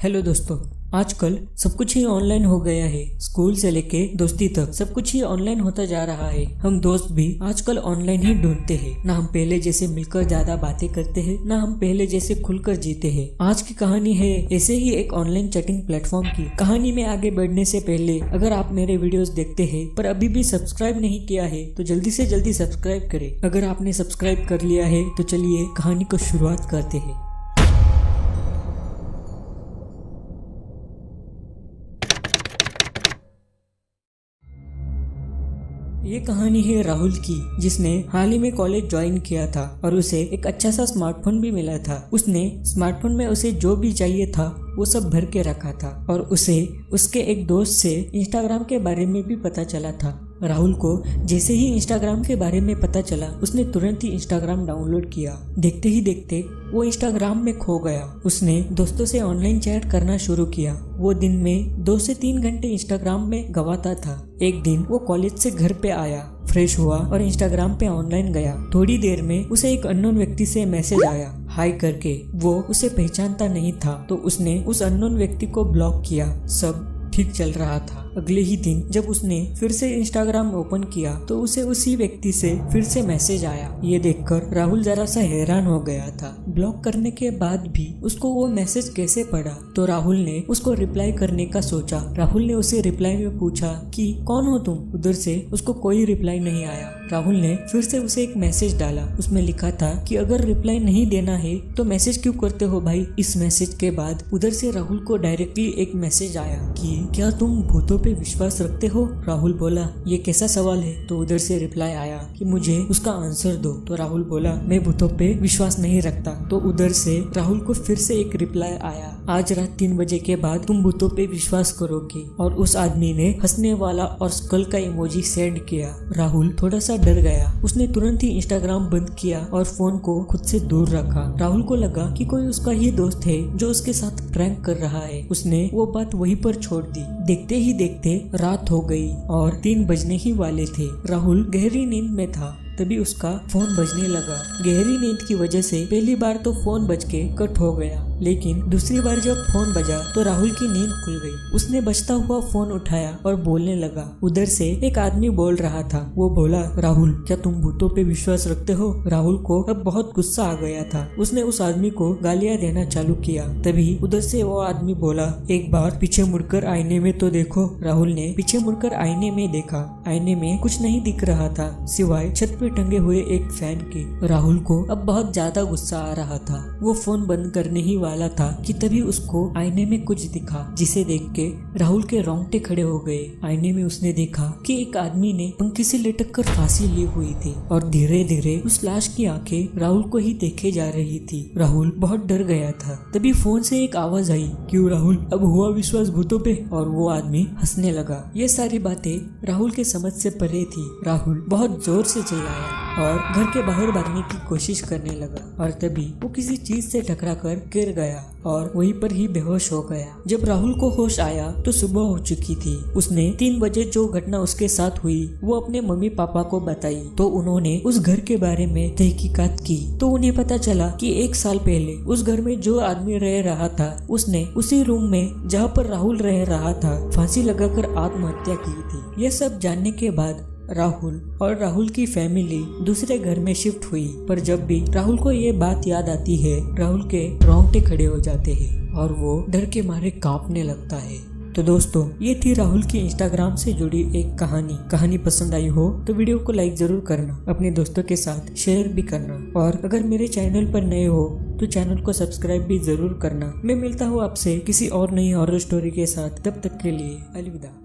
Hello दोस्तों, आजकल सब कुछ ही ऑनलाइन हो गया है। स्कूल से लेके दोस्ती तक सब कुछ ही ऑनलाइन होता जा रहा है। हम दोस्त भी आजकल ऑनलाइन ही ढूंढते हैं। ना हम पहले जैसे मिलकर ज्यादा बातें करते हैं, ना हम पहले जैसे खुलकर जीते हैं। आज की कहानी है ऐसे ही एक ऑनलाइन चैटिंग प्लेटफॉर्म की। कहानी में आगे बढ़ने से पहले अगर आप मेरे वीडियोस देखते हैं पर अभी भी सब्सक्राइब नहीं किया है तो जल्दी से जल्दी सब्सक्राइब करें। अगर आपने सब्सक्राइब कर लिया है तो चलिए कहानी को शुरुआत करते हैं। ये कहानी है राहुल की, जिसने हाल ही में कॉलेज ज्वाइन किया था और उसे एक अच्छा सा स्मार्टफोन भी मिला था। उसने स्मार्टफोन में उसे जो भी चाहिए था वो सब भर के रखा था और उसे उसके एक दोस्त से इंस्टाग्राम के बारे में भी पता चला था। राहुल को जैसे ही इंस्टाग्राम के बारे में पता चला उसने तुरंत ही इंस्टाग्राम डाउनलोड किया। देखते ही देखते वो इंस्टाग्राम में खो गया। उसने दोस्तों से ऑनलाइन चैट करना शुरू किया। वो दिन में 2 से 3 घंटे इंस्टाग्राम में गवाता था। एक दिन वो कॉलेज से घर पे आया, फ्रेश हुआ और इंस्टाग्राम पे ऑनलाइन गया। थोड़ी देर में उसे एक अननोन व्यक्ति से मैसेज आया हाय करके। वो उसे पहचानता नहीं था तो उसने उस अननोन व्यक्ति को ब्लॉक किया। सब ठीक चल रहा था। अगले ही दिन जब उसने फिर से इंस्टाग्राम ओपन किया तो उसे उसी व्यक्ति से फिर से मैसेज आया। ये देखकर राहुल जरा सा हैरान हो गया था। ब्लॉक करने के बाद भी उसको वो मैसेज कैसे पड़ा? तो राहुल ने उसको रिप्लाई करने का सोचा। राहुल ने उसे रिप्लाई में पूछा कि कौन हो तुम? उधर से उसको कोई रिप्लाई नहीं आया। राहुल ने फिर से उसे एक मैसेज डाला। उसमें लिखा था कि अगर रिप्लाई नहीं देना है तो मैसेज क्यों करते हो भाई? इस मैसेज के बाद उधर से राहुल को डायरेक्टली एक मैसेज आया कि क्या तुम भूतों पे विश्वास रखते हो? राहुल बोला ये कैसा सवाल है? तो उधर से रिप्लाई आया कि मुझे उसका आंसर दो। तो राहुल बोला मैं भूतों पे विश्वास नहीं रखता। तो उधर से राहुल को फिर से एक रिप्लाई आया आज रात 3 बजे के बाद तुम भूतों पे विश्वास करोगे। और उस आदमी ने हंसने वाला और स्कल का इमोजी सेंड किया। राहुल थोड़ा सा डर गया। उसने तुरंत ही इंस्टाग्राम बंद किया और फोन को खुद से दूर रखा। राहुल को लगा कि कोई उसका ही दोस्त है जो उसके साथ प्रैंक कर रहा है। उसने वो बात वहीं पर छोड़ दी। देखते ही देखते रात हो गई और 3 बजने ही वाले थे। राहुल गहरी नींद में था। तभी उसका फोन बजने लगा। गहरी नींद की वजह से पहली बार तो फोन बज के कट हो गया, लेकिन दूसरी बार जब फोन बजा तो राहुल की नींद खुल गई। उसने बजता हुआ फोन उठाया और बोलने लगा। उधर से एक आदमी बोल रहा था। वो बोला राहुल क्या तुम भूतों पे विश्वास रखते हो? राहुल को अब बहुत गुस्सा आ गया था। उसने उस आदमी को गालियां देना चालू किया। तभी उधर से वो आदमी बोला एक बार पीछे मुड़कर आईने में तो देखो। राहुल ने पीछे मुड़कर आईने में देखा। आईने में कुछ नहीं दिख रहा था सिवाय छत टंगे हुए एक फैन के। राहुल को अब बहुत ज्यादा गुस्सा आ रहा था। वो फोन बंद करने ही वाला था कि तभी उसको आईने में कुछ दिखा, जिसे देख के राहुल के रोंगटे खड़े हो गए। आईने में उसने देखा कि एक आदमी ने पंखे से लटक कर फांसी ली हुई थी और धीरे धीरे उस लाश की आंखें राहुल को ही देखे जा रही थी। राहुल बहुत डर गया था। तभी फोन से एक आवाज आई क्यों राहुल अब हुआ विश्वास भूतों पे? और वो आदमी हंसने लगा। ये सारी बातें राहुल के समझ से परे थी। राहुल बहुत जोर से चिल्लाया और घर के बाहर भागने की कोशिश करने लगा और तभी वो किसी चीज से टकराकर गिर गया और वहीं पर ही बेहोश हो गया। जब राहुल को होश आया तो सुबह हो चुकी थी। उसने 3 बजे जो घटना उसके साथ हुई वो अपने मम्मी पापा को बताई तो उन्होंने उस घर के बारे में तहकीकात की। तो उन्हें पता चला कि 1 साल पहले उस घर में जो आदमी रह रहा था उसने उसी रूम में जहाँ पर राहुल रह रहा था फांसी लगाकर आत्महत्या की थी। यह सब जानने के बाद राहुल और राहुल की फैमिली दूसरे घर में शिफ्ट हुई। पर जब भी राहुल को ये बात याद आती है राहुल के रोंगटे खड़े हो जाते हैं और वो डर के मारे कांपने लगता है। तो दोस्तों ये थी राहुल की इंस्टाग्राम से जुड़ी एक कहानी पसंद आई हो तो वीडियो को लाइक जरूर करना, अपने दोस्तों के साथ शेयर भी करना और अगर मेरे चैनल पर नए हो तो चैनल को सब्सक्राइब भी जरूर करना। मैं मिलता हूँ आपसे किसी और नई हॉरर स्टोरी के साथ। तब तक के लिए अलविदा।